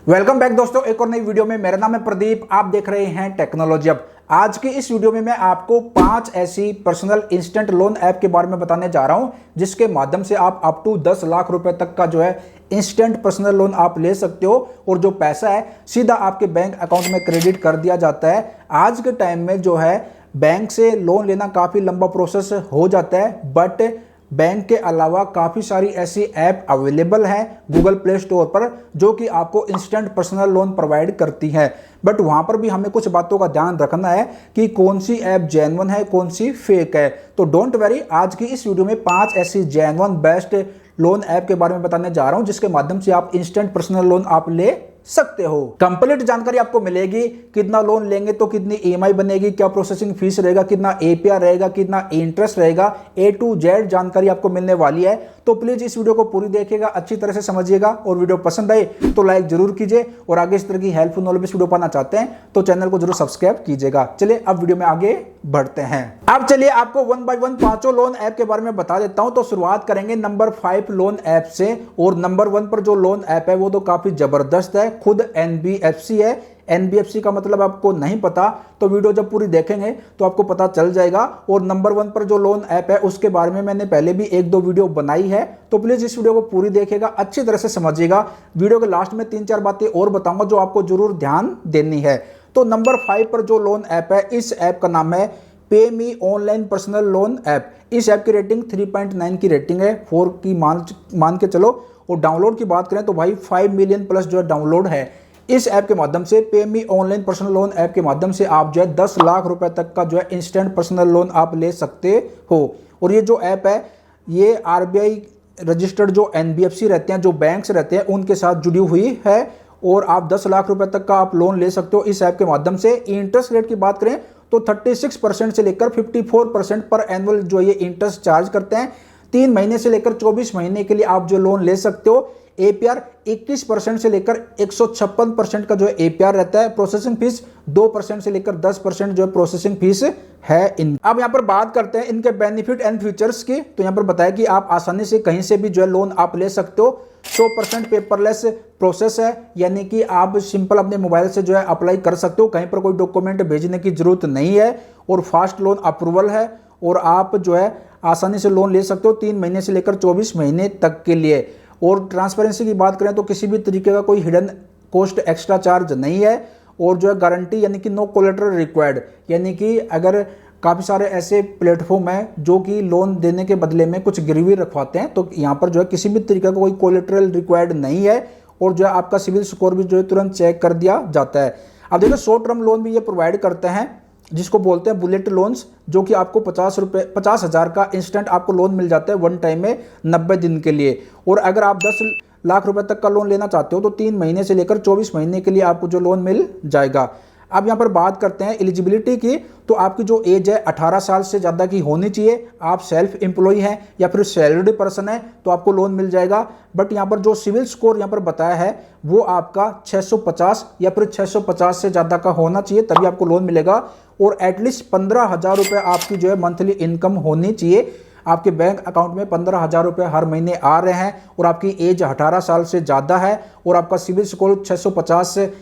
Welcome back दोस्तों, एक और नई वीडियो में। मेरा नाम है प्रदीप, आप देख रहे हैं टेक्नोलॉजी अब। आज की इस वीडियो में मैं आपको 5 ऐसी पर्सनल इंस्टेंट लोन ऐप के बारे में बताने जा रहा हूं जिसके माध्यम से आप अप टू 10 लाख रुपए तक का जो है इंस्टेंट पर्सनल लोन आप ले सकते हो और जो पैसा है सीधा आपके बैंक अकाउंट में क्रेडिट कर दिया जाता है। आज के टाइम में जो है बैंक से लोन लेना काफ़ी लंबा प्रोसेस हो जाता है, बट बैंक के अलावा काफ़ी सारी ऐसी ऐप अवेलेबल हैं गूगल प्ले स्टोर पर जो कि आपको इंस्टेंट पर्सनल लोन प्रोवाइड करती हैं। बट वहाँ पर भी हमें कुछ बातों का ध्यान रखना है कि कौन सी ऐप जेन्युइन है, कौन सी फेक है। तो डोंट वरी, आज की इस वीडियो में 5 ऐसी जेन्युइन बेस्ट लोन ऐप के बारे में बताने जा रहा हूँ जिसके माध्यम से आप इंस्टेंट पर्सनल लोन आप ले सकते हो। कंप्लीट जानकारी आपको मिलेगी, कितना लोन लेंगे तो कितनी ईएमआई बनेगी, क्या प्रोसेसिंग फीस रहेगा, कितना एपीआर रहेगा, कितना इंटरेस्ट रहेगा, ए टू जेड जानकारी आपको मिलने वाली है। तो प्लीज इस वीडियो को पूरी देखिएगा, अच्छी तरह से समझिएगा और वीडियो पसंद आए तो लाइक जरूर कीजिए और आगे इस तरह की हेल्पफुल नॉलेज वीडियो पाना चाहते हैं तो चैनल को जरूर सब्सक्राइब कीजिएगा। चलिए अब वीडियो में आगे बढ़ते हैं। अब चलिए आपको 1 बाय 1 पांचों लोन ऐप के बारे में बता देता हूं। तो शुरुआत करेंगे नंबर 5 लोन ऐप से, और नंबर 1 पर जो लोन ऐप है वो तो काफी जबरदस्त है, खुद एनबीएफसी है। एनबीएफसी का मतलब आपको नहीं पता तो वीडियो जब पूरी देखेंगे तो आपको पता चल जाएगा। और नंबर 1 पर जो लोन ऐप है उसके बारे में मैंने पहले भी 1-2 वीडियो बनाई है, तो प्लीज इस वीडियो को पूरी देखिएगा, अच्छी तरह से समझिएगा। वीडियो के लास्ट में 3-4 बातें और बताऊंगा जो आपको जरूर ध्यान देनी है। तो नंबर 5 पर जो लोन ऐप है, इस ऐप का नाम है पे मी ऑनलाइन पर्सनल लोन ऐप। इस ऐप की रेटिंग 3.9 की रेटिंग है, 4 की मान के चलो। और डाउनलोड की बात करें तो भाई 5 मिलियन प्लस जो है डाउनलोड है। इस ऐप के माध्यम से, पे मी ऑनलाइन पर्सनल लोन ऐप के माध्यम से आप जो है 10 लाख रुपए तक का जो है इंस्टेंट पर्सनल लोन आप ले सकते हो। और ये जो ऐप है ये आरबीआई रजिस्टर्ड जो एनबीएफसी रहते हैं, जो बैंक्स रहते हैं, उनके साथ जुड़ी हुई है और आप 10 लाख रुपए तक का आप लोन ले सकते हो इस ऐप के माध्यम से। इंटरेस्ट रेट की बात करें तो 36% से लेकर 54% पर एनुअल जो ये इंटरेस्ट चार्ज करते हैं। 3 महीने से लेकर 24 महीने के लिए आप जो लोन ले सकते हो। एपीआर 21% से लेकर 156% का जो है एपीआर रहता है। प्रोसेसिंग फीस 2% से लेकर 10% जो है प्रोसेसिंग फीस है इन। अब यहाँ पर बात करते हैं इनके बेनिफिट एंड फीचर्स की। तो यहाँ पर बताया कि आप आसानी से कहीं से भी जो है लोन आप ले सकते हो। 100% पेपरलेस प्रोसेस है, यानी कि आप सिंपल अपने मोबाइल से जो है अप्लाई कर सकते हो, कहीं पर कोई डॉक्यूमेंट भेजने की जरूरत नहीं है। और फास्ट लोन अप्रूवल है और आप जो है आसानी से लोन ले सकते हो 3 महीने से लेकर 24 महीने तक के लिए। और ट्रांसपेरेंसी की बात करें तो किसी भी तरीके का कोई हिडन कॉस्ट एक्स्ट्रा चार्ज नहीं है। और जो है गारंटी यानी कि नो कोलेटरल रिक्वायर्ड, यानी कि अगर काफ़ी सारे ऐसे प्लेटफॉर्म हैं जो कि लोन देने के बदले में कुछ गिरवी रखवाते हैं, तो यहाँ पर जो है किसी भी तरीके का कोई कोलेटरल रिक्वायर्ड नहीं है। और जो है आपका सिविल स्कोर भी जो है तुरंत चेक कर दिया जाता है। अब देखो शॉर्ट टर्म लोन भी ये प्रोवाइड करते हैं जिसको बोलते हैं बुलेट लोन्स, जो कि आपको 50,000 का इंस्टेंट आपको लोन मिल जाता है 1 टाइम में 90 दिन के लिए। और अगर आप 10 लाख रुपए तक का लोन लेना चाहते हो तो 3 महीने से लेकर 24 महीने के लिए आपको जो लोन मिल जाएगा। अब यहाँ पर बात करते हैं एलिजिबिलिटी की। तो आपकी जो एज है 18 साल से ज़्यादा की होनी चाहिए। आप सेल्फ एम्प्लॉय हैं या फिर सैलरीड पर्सन है तो आपको लोन मिल जाएगा। बट यहाँ पर जो सिविल स्कोर यहाँ पर बताया है वो आपका 650 या फिर 650 से ज़्यादा का होना चाहिए, तभी आपको लोन मिलेगा। और एटलीस्ट 15,000 रुपये आपकी जो है मंथली इनकम होनी चाहिए। आपके बैंक अकाउंट में 15,000 रुपये हर महीने आ रहे हैं और आपकी एज 18 साल से ज़्यादा है और आपका सिविल स्कोर 650 से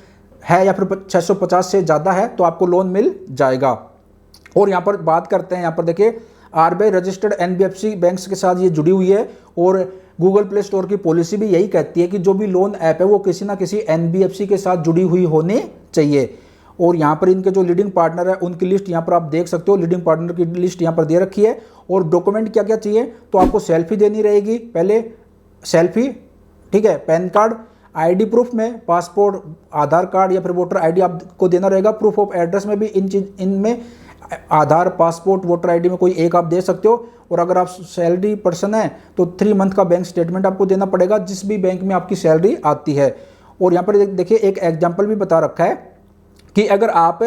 है या फिर 650 से ज़्यादा है तो आपको लोन मिल जाएगा। और यहाँ पर बात करते हैं, यहाँ पर देखिए आरबीआई रजिस्टर्ड एनबीएफसी बैंक्स के साथ ये जुड़ी हुई है। और गूगल प्ले स्टोर की पॉलिसी भी यही कहती है कि जो भी लोन ऐप है वो किसी ना किसी एनबीएफसी के साथ जुड़ी हुई होनी चाहिए। और यहाँ पर इनके जो लीडिंग पार्टनर है उनकी लिस्ट यहाँ पर आप देख सकते हो, लीडिंग पार्टनर की लिस्ट यहाँ पर दे रखी है। और डॉक्यूमेंट क्या क्या चाहिए, तो आपको सेल्फी देनी रहेगी, पहले सेल्फी, ठीक है, पैन कार्ड, आईडी प्रूफ में पासपोर्ट, आधार कार्ड या फिर वोटर आईडी आपको देना रहेगा। प्रूफ ऑफ एड्रेस में भी इनमें आधार, पासपोर्ट, वोटर आईडी में कोई एक आप दे सकते हो। और अगर आप सैलरी पर्सन है तो 3 मंथ का बैंक स्टेटमेंट आपको देना पड़ेगा जिस भी बैंक में आपकी सैलरी आती है। और यहाँ पर देखिए एक एग्जाम्पल भी बता रखा है कि अगर आप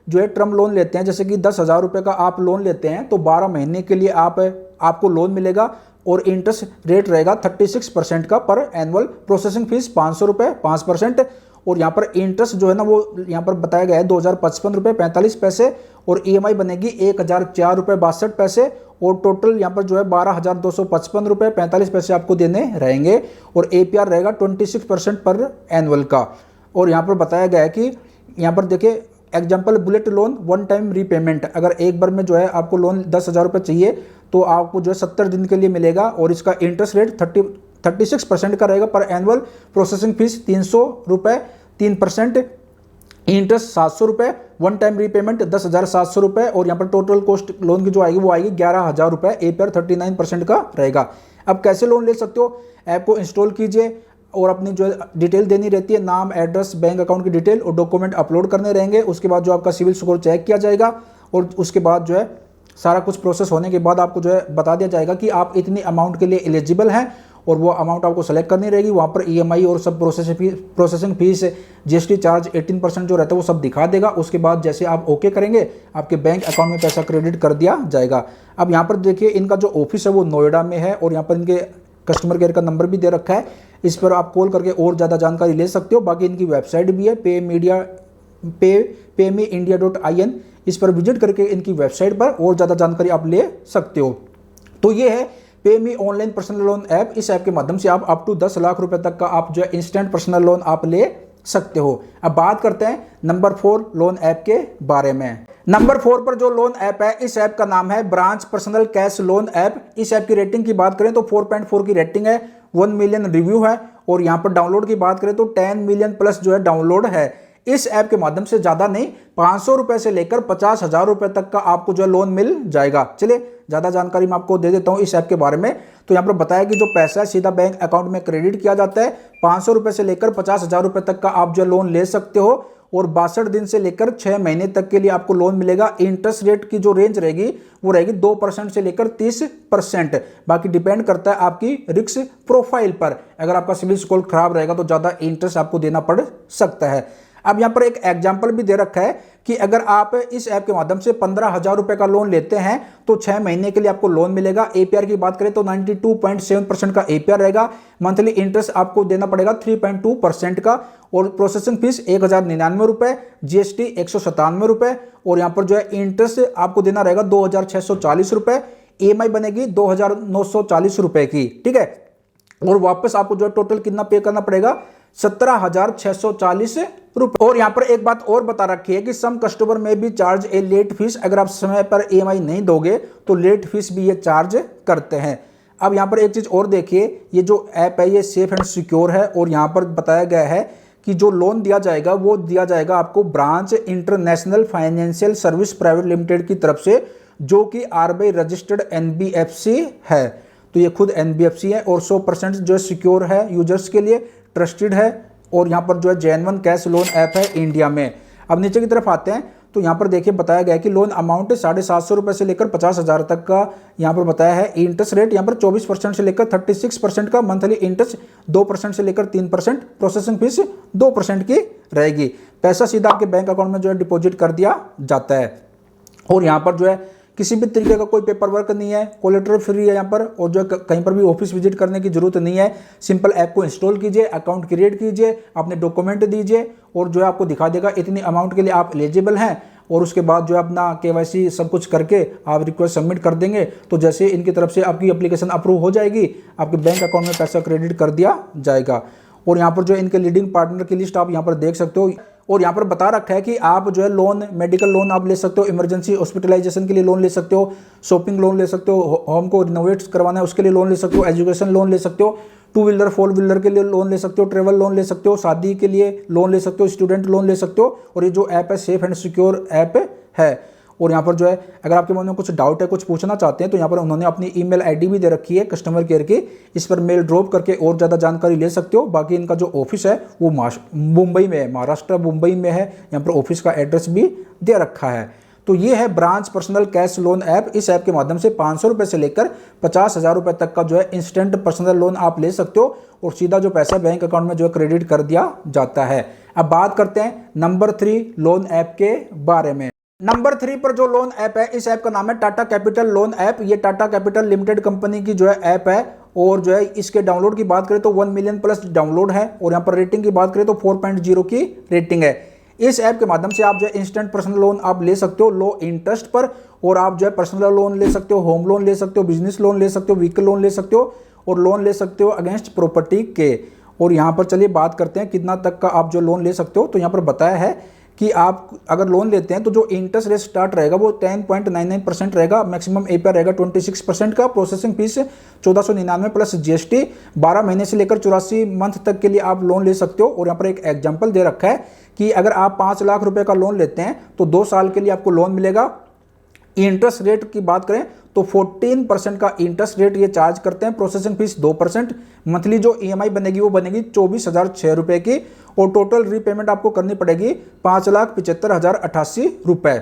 जो है टर्म लोन लेते हैं, जैसे कि 10,000 रुपये का आप लोन लेते हैं तो 12 महीने के लिए आपको लोन मिलेगा और इंटरेस्ट रेट रहेगा 36% का पर एनुअल। प्रोसेसिंग फीस 500 रुपये 5%। और यहाँ पर इंटरेस्ट जो है ना वो यहाँ पर बताया गया है 2,055 रुपये 45 पैसे। और ईएमआई बनेगी 1,004 रुपये 62 पैसे। और टोटल यहाँ पर जो है 12,255 रुपये 45 पैसे आपको देने रहेंगे। और एपीआर रहेगा 26% पर एनुअल का। और यहाँ पर बताया गया है कि यहाँ पर देखिए example bullet loan one time repayment, अगर एक बार में जो है आपको लोन 10,000 रुपये चाहिए तो आपको जो है 70 दिन के लिए मिलेगा और इसका इंटरेस्ट रेट 36% का रहेगा पर एनुअल। प्रोसेसिंग फीस 300 रुपये, 3%, इंटरेस्ट 700 रुपये, वन टाइम रीपेमेंट 10,700 रुपये और यहाँ पर टोटल कॉस्ट लोन की जो आएगी वो आएगी 11,000 रुपये। APR 39% का रहेगा। अब कैसे लोन ले सकते हो, ऐप को इंस्टॉल कीजिए और अपनी जो डिटेल देनी रहती है, नाम, एड्रेस, बैंक अकाउंट की डिटेल और डॉक्यूमेंट अपलोड करने रहेंगे। उसके बाद जो आपका सिविल स्कोर चेक किया जाएगा और उसके बाद जो है सारा कुछ प्रोसेस होने के बाद आपको जो है बता दिया जाएगा कि आप इतनी अमाउंट के लिए एलिजिबल हैं और वो अमाउंट आपको सेलेक्ट करनी रहेगी। वहाँ पर EMI और सब प्रोसेसिंग फीस, GST चार्ज 18% जो रहता है वो सब दिखा देगा। उसके बाद जैसे आप ओके करेंगे आपके बैंक अकाउंट में पैसा क्रेडिट कर दिया जाएगा। अब यहाँ पर देखिए इनका जो ऑफिस है वो नोएडा में है और यहाँ पर इनके कस्टमर केयर का नंबर भी दे रखा है, इस पर आप कॉल करके और ज़्यादा जानकारी ले सकते हो। बाकी इनकी वेबसाइट भी है payme.in, इस पर विजिट करके इनकी वेबसाइट पर और ज़्यादा जानकारी आप ले सकते हो। तो ये है पेमी ऑनलाइन पर्सनल लोन ऐप। इस ऐप के माध्यम से आप अप टू 10 लाख रुपए तक का आप जो है इंस्टेंट पर्सनल लोन आप ले सकते हो। अब बात करते हैं नंबर 4 लोन ऐप के बारे में। नंबर 4 पर जो लोन ऐप है, इस ऐप का नाम है branch personal cash loan app. इस ऐप की रेटिंग की बात करें तो 4.4 की रेटिंग है, 1 मिलियन रिव्यू है और यहाँ पर डाउनलोड की बात करें तो 10 मिलियन प्लस जो है डाउनलोड है। इस ऐप के माध्यम से ज्यादा नहीं 500 रुपए से लेकर 50,000 रुपए तक का आपको जो है लोन मिल जाएगा। चलिए ज्यादा जानकारी मैं आपको दे देता हूं इस ऐप के बारे में। तो यहाँ पर बताया कि जो पैसा है सीधा बैंक अकाउंट में क्रेडिट किया जाता है। 500 रुपए से लेकर 50,000 रुपए तक का आप जो लोन ले सकते हो और 62 दिन से लेकर 6 महीने तक के लिए आपको लोन मिलेगा। इंटरेस्ट रेट की जो रेंज रहेगी वो रहेगी 2% से लेकर 30%। बाकी डिपेंड करता है आपकी रिस्क प्रोफाइल पर। अगर आपका सिविल स्कोर खराब रहेगा तो ज्यादा इंटरेस्ट आपको देना पड़ सकता है। अब यहाँ पर एक एग्जाम्पल भी दे रखा है कि अगर आप इस ऐप के माध्यम से 15,000 रुपए का लोन लेते हैं तो 6 महीने के लिए आपको लोन मिलेगा। APR की बात करें तो 92.7% का APR रहेगा। मंथली इंटरेस्ट आपको देना पड़ेगा 3.2% का और प्रोसेसिंग फीस 1,099 रुपए, GST 197 रुपए और यहाँ पर जो है इंटरेस्ट आपको देना रहेगा 2,640 रुपए। EMI बनेगी 2,940 रुपए की, ठीक है। और वापस आपको जो है टोटल कितना पे करना पड़ेगा, 17,640 रुपए। और यहाँ पर एक बात और बता रखी है कि सम कस्टमर में भी चार्ज ए लेट फीस। अगर आप समय पर EMI नहीं दोगे तो लेट फीस भी ये चार्ज करते हैं। अब यहाँ पर एक चीज और देखिए, ये जो ऐप है ये सेफ एंड सिक्योर है और यहाँ पर बताया गया है कि जो लोन दिया जाएगा वो दिया जाएगा आपको branch international financial service private limited की तरफ से, जो कि RBI रजिस्टर्ड NBFC है। तो ये खुद NBFC है और 100% जो है सिक्योर है, यूजर्स के लिए ट्रस्टेड है और यहाँ पर जो है जेन्युइन कैश लोन ऐप है इंडिया में। अब नीचे की तरफ आते हैं तो यहाँ पर देखिए बताया गया है कि लोन अमाउंट 750 रुपए से लेकर 50,000 तक का यहाँ पर बताया है। इंटरेस्ट रेट यहाँ पर 24% से लेकर 36% का, मंथली इंटरेस्ट 2% से लेकर 3%, प्रोसेसिंग फीस 2% की रहेगी। पैसा सीधा आपके बैंक अकाउंट में जो है डिपॉजिट कर दिया जाता है और यहाँ पर जो है किसी भी तरीके का कोई पेपर वर्क नहीं है, कोलेटरल फ्री है यहाँ पर और जो कहीं पर भी ऑफिस विजिट करने की जरूरत नहीं है। सिंपल ऐप को इंस्टॉल कीजिए, अकाउंट क्रिएट कीजिए, अपने डॉक्यूमेंट दीजिए और जो है आपको दिखा देगा इतनी अमाउंट के लिए आप एलिजिबल हैं और उसके बाद जो है अपना KYC सब कुछ करके आप रिक्वेस्ट सबमिट कर देंगे तो जैसे इनकी तरफ से आपकी एप्लीकेशन अप्रूव हो जाएगी, आपके बैंक अकाउंट में पैसा क्रेडिट कर दिया जाएगा। और यहाँ पर जो इनके लीडिंग पार्टनर की लिस्ट आप यहाँ पर देख सकते हो और यहाँ पर बता रखा है कि आप जो है लोन, मेडिकल लोन आप ले सकते हो, इमरजेंसी हॉस्पिटलाइजेशन के लिए लोन ले सकते हो, शॉपिंग लोन ले सकते हो, होम को रिनोवेट करवाना है उसके लिए लोन ले सकते हो, एजुकेशन लोन ले सकते हो, 2 व्हीलर 4 व्हीलर के लिए लोन ले सकते हो, ट्रेवल लोन ले सकते हो, शादी के लिए लोन ले सकते हो, स्टूडेंट लोन ले सकते हो। और ये जो ऐप है सेफ एंड सिक्योर ऐप है। और यहाँ पर जो है अगर आपके मन में कुछ डाउट है, कुछ पूछना चाहते हैं तो यहाँ पर उन्होंने अपनी ईमेल आईडी भी दे रखी है कस्टमर केयर की, इस पर मेल ड्रॉप करके और ज़्यादा जानकारी ले सकते हो। बाकी इनका जो ऑफिस है वो मुंबई में है, महाराष्ट्र मुंबई में है। यहाँ पर ऑफिस का एड्रेस भी दे रखा है। तो ये है branch personal cash loan app. इस ऐप के माध्यम से 500 रुपए से लेकर 50,000 रुपए तक का जो है इंस्टेंट पर्सनल लोन आप ले सकते हो और सीधा जो पैसा बैंक अकाउंट में जो है क्रेडिट कर दिया जाता है। अब बात करते हैं नंबर 3 लोन ऐप के बारे में। नंबर 3 पर जो लोन ऐप है, इस ऐप का नाम है टाटा कैपिटल लोन ऐप। ये टाटा कैपिटल लिमिटेड कंपनी की जो है ऐप है और जो है इसके डाउनलोड की बात करें तो 1 मिलियन प्लस डाउनलोड है और यहाँ पर रेटिंग की बात करें तो 4.0 की रेटिंग है। इस ऐप के माध्यम से आप जो है इंस्टेंट पर्सनल लोन आप ले सकते हो लो इंटरेस्ट पर और आप जो है पर्सनल लोन ले सकते हो, होम लोन ले सकते हो, बिजनेस लोन ले सकते हो, व्हीकल लोन ले सकते हो और लोन ले सकते हो अगेंस्ट प्रॉपर्टी के। और यहाँ पर चलिए बात करते हैं कितना तक का आप जो लोन ले सकते हो। तो यहाँ पर बताया है कि आप अगर लोन लेते हैं तो जो इंटरेस्ट रेट स्टार्ट रहेगा वो 10.99% रहेगा, मैक्सिमम APR रहेगा 26% का, प्रोसेसिंग फीस 1499 प्लस GST, 12 महीने से लेकर 84 मंथ तक के लिए आप लोन ले सकते हो। और यहाँ पर एक एग्जाम्पल दे रखा है कि अगर आप 5 लाख रुपए का लोन लेते हैं तो 2 साल के लिए आपको लोन मिलेगा। इंटरेस्ट रेट की बात करें तो 14% का इंटरेस्ट रेट ये चार्ज करते हैं, प्रोसेसिंग फीस 2%, मंथली जो EMI बनेगी वो बनेगी 24,006 रुपए की, और टोटल रीपेमेंट आपको करनी पड़ेगी 5,75,088 रुपए।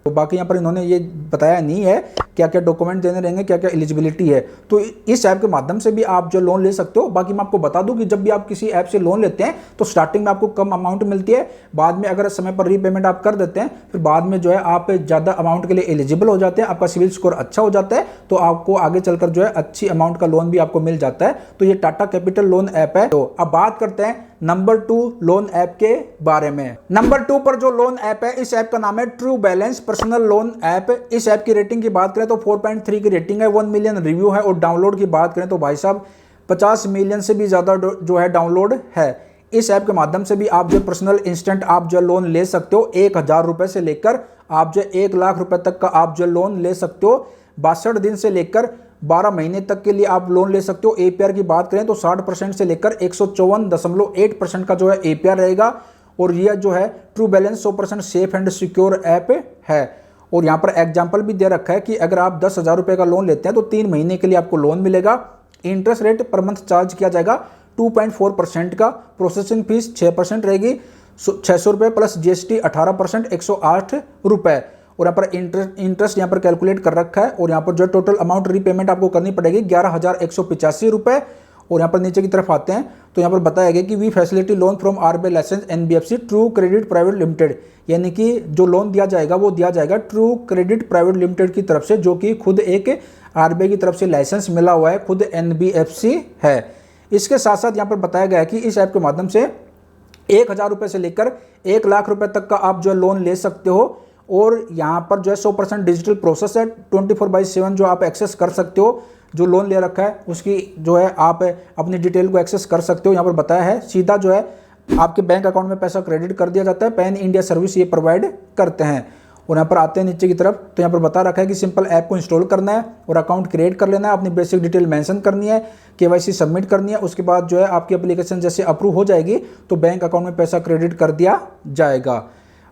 तो बाकी यहाँ पर इन्होंने ये बताया नहीं है क्या क्या डॉक्यूमेंट देने रहेंगे, क्या क्या एलिजिबिलिटी है। तो इस ऐप के माध्यम से भी आप जो लोन ले सकते हो। बाकी मैं आपको बता दूं कि जब भी आप किसी ऐप से लोन लेते हैं तो स्टार्टिंग में आपको कम अमाउंट मिलती है, बाद में अगर समय पर रीपेमेंट आप कर देते हैं फिर बाद में जो है आप ज़्यादा अमाउंट के लिए एलिजिबल हो जाते हैं, आपका सिविल स्कोर अच्छा हो जाता है, तो आपको आगे चलकर जो है अच्छी अमाउंट का लोन भी आपको मिल जाता है। तो ये टाटा कैपिटल लोन ऐप है। तो अब बात करते हैं नंबर 2 लोन ऐप के बारे में। नंबर 2 पर जो लोन ऐप है, इस ऐप का नाम है true balance personal loan app. इस ऐप की रेटिंग की बात करें तो 4.3 की रेटिंग है, 1 मिलियन रिव्यू है, और डाउनलोड की बात करें तो भाई साहब 50 मिलियन से भी ज़्यादा जो है डाउनलोड है। इस ऐप के माध्यम से भी आप जो पर्सनल इंस्टेंट आप जो लोन ले सकते हो, 1,000 रुपए से लेकर आप जो 1 लाख रुपए तक का आप जो लोन ले सकते हो। 62 दिन से लेकर 12 महीने तक के लिए आप लोन ले सकते हो। APR की बात करें तो 60% से लेकर 154.8% का जो है APR रहेगा। और यह जो है true balance 100% safe and secure app है। और यहाँ पर एग्जाम्पल भी दे रखा है कि अगर आप 10,000 रुपए का लोन लेते हैं तो 3 महीने के लिए आपको लोन मिलेगा। Interest rate per month charge किया जाएगा 2.4% का, प्रोसेसिंग फीस 6% रहेगी, 600 रुपये प्लस GST 18%, 108 रुपये। और यहाँ पर इंटरेस्ट यहाँ पर कैलकुलेट कर रखा है। और यहाँ पर जो टोटल अमाउंट रीपेमेंट आपको करनी पड़ेगी 11,185 रुपये। और यहाँ पर नीचे की तरफ आते हैं तो यहाँ पर बताया गया कि we facility loan from RBI license NBFC true credit private limited, यानी कि जो लोन दिया जाएगा वो दिया जाएगा ट्रू क्रेडिट प्राइवेट लिमिटेड की तरफ से, जो कि खुद एक RBI की तरफ से लाइसेंस मिला हुआ है, खुद NBFC है। इसके साथ साथ यहाँ पर बताया गया है कि इस ऐप के माध्यम से 1,000 रुपये से लेकर 1 लाख रुपये तक का आप जो लोन ले सकते हो। और यहाँ पर जो है 100% डिजिटल प्रोसेस है, 24/7 जो आप एक्सेस कर सकते हो। जो लोन ले रखा है उसकी जो है आप अपनी डिटेल को एक्सेस कर सकते हो। यहाँ पर बताया है सीधा जो है आपके बैंक अकाउंट में पैसा क्रेडिट कर दिया जाता है। पैन इंडिया सर्विस ये प्रोवाइड करते हैं। और यहाँ पर आते हैं नीचे की तरफ तो यहाँ पर बता रखा है कि सिंपल ऐप को इंस्टॉल करना है और अकाउंट क्रिएट कर लेना है, अपनी बेसिक डिटेल मेंशन करनी है, KYC सबमिट करनी है। उसके बाद जो है आपकी एप्लीकेशन जैसे अप्रूव हो जाएगी तो बैंक अकाउंट में पैसा क्रेडिट कर दिया जाएगा।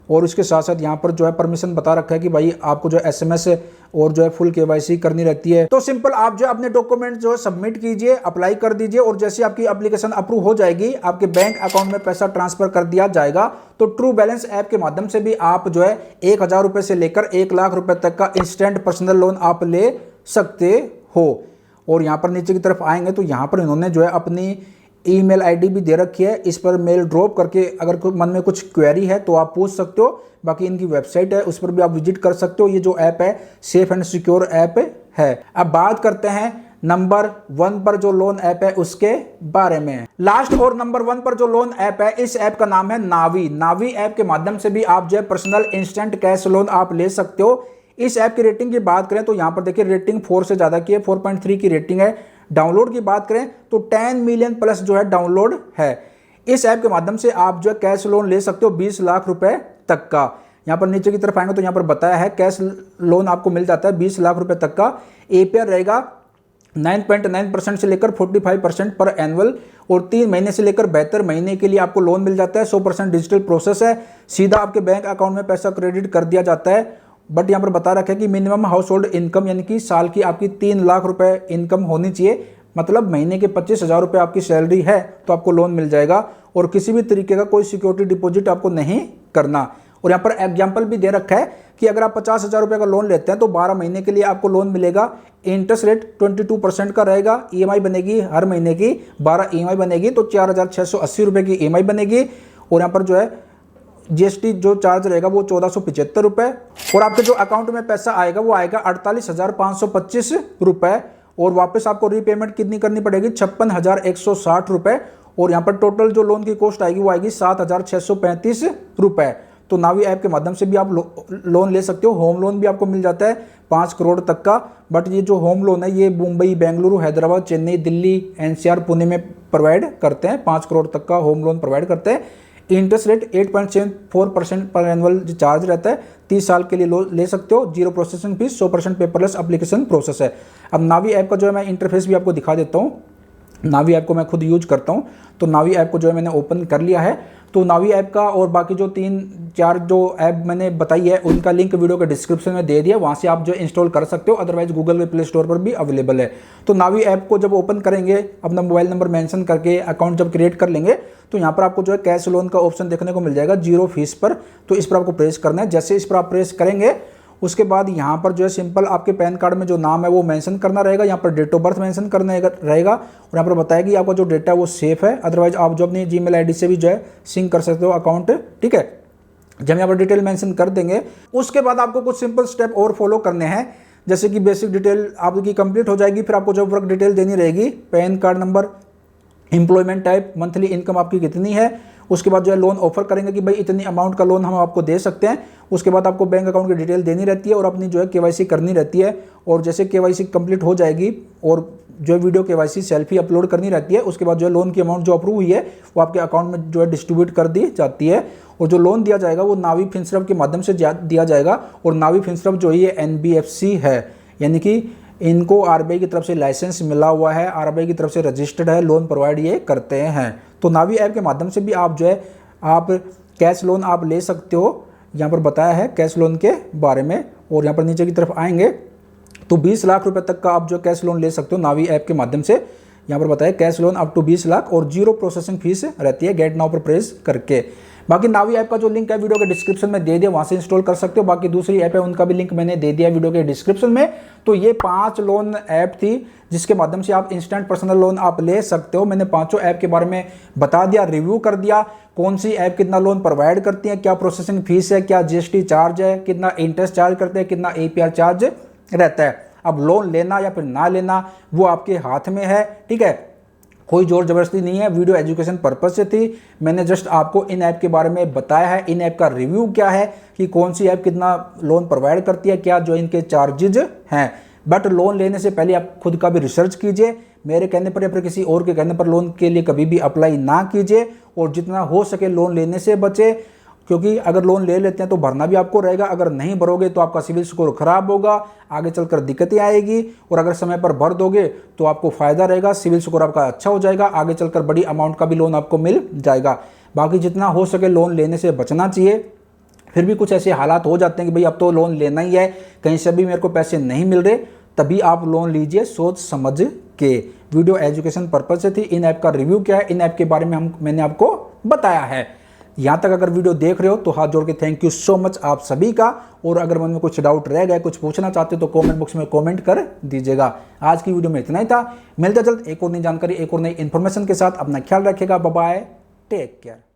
और उसके साथ साथ यहाँ पर जो है परमिशन बता रखा है कि भाई आपको जो SMS और जो है फुल KYC करनी रहती है। तो सिंपल आप जो अपने डॉक्यूमेंट जो है सबमिट कीजिए, अप्लाई कर दीजिए, और जैसे आपकी एप्लीकेशन अप्रूव हो जाएगी आपके बैंक अकाउंट में पैसा ट्रांसफर कर दिया जाएगा। तो ट्रू बैलेंस ऐप के माध्यम से भी आप जो है 1,000 रुपये से लेकर 1 लाख रुपए तक का इंस्टेंट पर्सनल लोन आप ले सकते हो। और यहाँ पर नीचे की तरफ आएंगे तो यहाँ पर इन्होंने जो है अपनी ईमेल ID भी दे रखी है, इस पर मेल ड्रॉप करके अगर मन में कुछ क्वेरी है तो आप पूछ सकते हो। बाकी इनकी वेबसाइट है उस पर भी आप विजिट कर सकते हो। ये जो ऐप है सेफ एंड सिक्योर ऐप है। अब बात करते हैं नंबर 1 पर जो लोन ऐप है उसके बारे में। लास्ट और नंबर 1 पर जो लोन ऐप है, इस ऐप का नाम है नावी। नावी ऐप के माध्यम से भी आप जो है पर्सनल इंस्टेंट कैश लोन आप ले सकते हो। इस ऐप की रेटिंग की बात करें तो यहाँ पर देखिए रेटिंग 4 से ज़्यादा की है, 4.3 की रेटिंग है। डाउनलोड की बात करें तो 10 मिलियन प्लस जो है डाउनलोड है। इस ऐप के माध्यम से आप जो है कैश लोन ले सकते हो 20 लाख रुपए तक का। यहाँ पर नीचे की तरफ आएंगे तो यहाँ पर बताया है कैश लोन आपको मिल जाता है 20 लाख रुपए तक का। APR रहेगा 9.9% से लेकर 45% पर एनुअल, और 3 महीने से लेकर 72 महीने के लिए आपको लोन मिल जाता है। 100% डिजिटल प्रोसेस है, सीधा आपके बैंक अकाउंट में पैसा क्रेडिट कर दिया जाता है। बट यहाँ पर बता रखा है कि मिनिमम हाउस होल्ड इनकम यानी कि साल की आपकी 3 लाख रुपए इनकम होनी चाहिए, मतलब महीने के 25,000 रुपये आपकी सैलरी है तो आपको लोन मिल जाएगा। और किसी भी तरीके का कोई सिक्योरिटी डिपॉजिट आपको नहीं करना। और यहाँ पर एग्जाम्पल भी दे रखा है कि अगर आप 50,000 रुपये का लोन लेते हैं तो 12 महीने के लिए आपको लोन मिलेगा। इंटरेस्ट रेट 22% का रहेगा। EMI बनेगी हर महीने की 12 EMI बनेगी तो 4,680 रुपये की EMI बनेगी। और यहाँ पर जो है GST जो चार्ज रहेगा वो 1,475 रुपये। और आपके जो अकाउंट में पैसा आएगा वो आएगा 48,525 रुपये। और वापस आपको रीपेमेंट कितनी करनी पड़ेगी 56,160 रुपये। और यहाँ पर टोटल जो लोन की कॉस्ट आएगी वो आएगी 7,635 रुपये। तो नावी ऐप के माध्यम से भी आप लोन ले सकते हो। होम लोन भी आपको मिल जाता है 5 करोड़ तक का। बट ये जो होम लोन है ये मुंबई, बेंगलुरु, हैदराबाद, चेन्नई, दिल्ली, एनसीआर, पुणे में प्रोवाइड करते हैं। 5 करोड़ तक का होम लोन प्रोवाइड करते हैं। इंटरेस्ट रेट 8.74% पर एनुअल चार्ज रहता है। 30 साल के लिए ले सकते हो। 0 processing fees, 100% paperless application process है। अब नावी ऐप का जो है मैं इंटरफेस भी आपको दिखा देता हूँ। नावी ऐप को मैं खुद यूज करता हूँ। तो नावी ऐप को जो है मैंने ओपन कर लिया है। तो नावी ऐप का और बाकी जो 3-4 जो ऐप मैंने बताई है उनका लिंक वीडियो के डिस्क्रिप्शन में दे दिया, वहाँ से आप जो इंस्टॉल कर सकते हो। अदरवाइज गूगल के प्ले स्टोर पर भी अवेलेबल है। तो नावी ऐप को जब ओपन करेंगे, अपना मोबाइल नंबर मेंशन करके अकाउंट जब क्रिएट कर लेंगे तो यहाँ पर आपको जो है कैश लोन का ऑप्शन देखने को मिल जाएगा 0 फीस पर। तो इस पर आपको प्रेस करना है। जैसे इस पर आप प्रेस करेंगे उसके बाद यहाँ पर जो है सिंपल आपके पैन कार्ड में जो नाम है वो मेंशन करना रहेगा। यहाँ पर डेट ऑफ बर्थ मेंशन करना रहेगा और यहाँ पर बताया कि आपका जो डेटा है वो सेफ है। अदरवाइज आप जो अपनी जीमेल आईडी से भी जो है सिंक कर सकते हो अकाउंट, ठीक है। जब यहाँ पर डिटेल मेंशन कर देंगे उसके बाद आपको कुछ सिंपल स्टेप और फॉलो करने हैं। जैसे कि बेसिक डिटेल आपकी कंप्लीट हो जाएगी, फिर आपको जो वर्क डिटेल देनी रहेगी, pan card number, employment type, monthly income आपकी कितनी है। उसके बाद जो है लोन ऑफर करेंगे कि भाई इतनी अमाउंट का लोन हम आपको दे सकते हैं। उसके बाद आपको बैंक अकाउंट की डिटेल देनी रहती है और अपनी जो है केवाईसी करनी रहती है। और जैसे केवाईसी कंप्लीट हो जाएगी और जो है वीडियो केवाईसी सेल्फी अपलोड करनी रहती है, उसके बाद जो है लोन की अमाउंट जो अप्रूव हुई है वो आपके अकाउंट में जो है डिस्ट्रीब्यूट कर दी जाती है। और जो लोन दिया जाएगा वो नावी फिनसर्व के माध्यम से दिया जाएगा। और नावी फिनसर्व जो ये NBFC है, यानी कि इनको RBI की तरफ से लाइसेंस मिला हुआ है, RBI की तरफ से रजिस्टर्ड है, लोन प्रोवाइड ये करते हैं। तो नावी ऐप के माध्यम से भी आप जो है आप कैश लोन आप ले सकते हो। यहाँ पर बताया है कैश लोन के बारे में। और यहाँ पर नीचे की तरफ आएंगे तो 20 लाख रुपए तक का आप जो कैश लोन ले सकते हो नावी ऐप के माध्यम से। यहाँ पर बताया cash loan up to 20 lakh और 0 प्रोसेसिंग फीस रहती है गेट नाउ पर प्रेस करके। बाकी नावी ऐप का जो लिंक है वीडियो के डिस्क्रिप्शन में दे दिया, वहां से इंस्टॉल कर सकते हो। बाकी दूसरी ऐप है उनका भी लिंक मैंने दे दिया वीडियो के डिस्क्रिप्शन में। तो ये 5 लोन ऐप थी जिसके माध्यम से आप इंस्टेंट पर्सनल लोन आप ले सकते हो। मैंने 5 ऐप के बारे में बता दिया, रिव्यू कर दिया, कौन सी ऐप कितना लोन प्रोवाइड करती है, क्या प्रोसेसिंग फीस है, क्या GST चार्ज है, कितना इंटरेस्ट चार्ज करते हैं, कितना APR चार्ज रहता है। अब लोन लेना या फिर ना लेना वो आपके हाथ में है, ठीक है। कोई जोर जबरदस्ती नहीं है। वीडियो एजुकेशन पर्पज से थी। मैंने जस्ट आपको इन ऐप के बारे में बताया है, इन ऐप का रिव्यू क्या है कि कौन सी ऐप कितना लोन प्रोवाइड करती है, क्या जो इनके चार्जेज हैं। बट लोन लेने से पहले आप खुद का भी रिसर्च कीजिए। मेरे कहने पर या फिर किसी और के कहने पर लोन के लिए कभी भी अप्लाई ना कीजिए और जितना हो सके लोन लेने से बचे। क्योंकि अगर लोन ले लेते हैं तो भरना भी आपको रहेगा, अगर नहीं भरोगे तो आपका सिविल स्कोर खराब होगा, आगे चलकर दिक्कतें आएगी। और अगर समय पर भर दोगे तो आपको फायदा रहेगा, सिविल स्कोर आपका अच्छा हो जाएगा, आगे चलकर बड़ी अमाउंट का भी लोन आपको मिल जाएगा। बाकी जितना हो सके लोन लेने से बचना चाहिए। फिर भी कुछ ऐसे हालात हो जाते हैं कि भाई अब तो लोन लेना ही है, कहीं से भी मेरे को पैसे नहीं मिल रहे, तभी आप लोन लीजिए सोच समझ के। वीडियो एजुकेशन पर्पज से थी। इन ऐप का रिव्यू क्या है, इन ऐप के बारे में मैंने आपको बताया है। यहाँ तक अगर वीडियो देख रहे हो तो हाथ जोड़ के थैंक यू सो मच आप सभी का। और अगर मन में कुछ डाउट रह गया, कुछ पूछना चाहते हो तो कमेंट बॉक्स में कमेंट कर दीजिएगा। आज की वीडियो में इतना ही था। मिलते जल्द एक और नई जानकारी, एक और नई इन्फॉर्मेशन के साथ। अपना ख्याल रखिएगा। Bye bye, take care.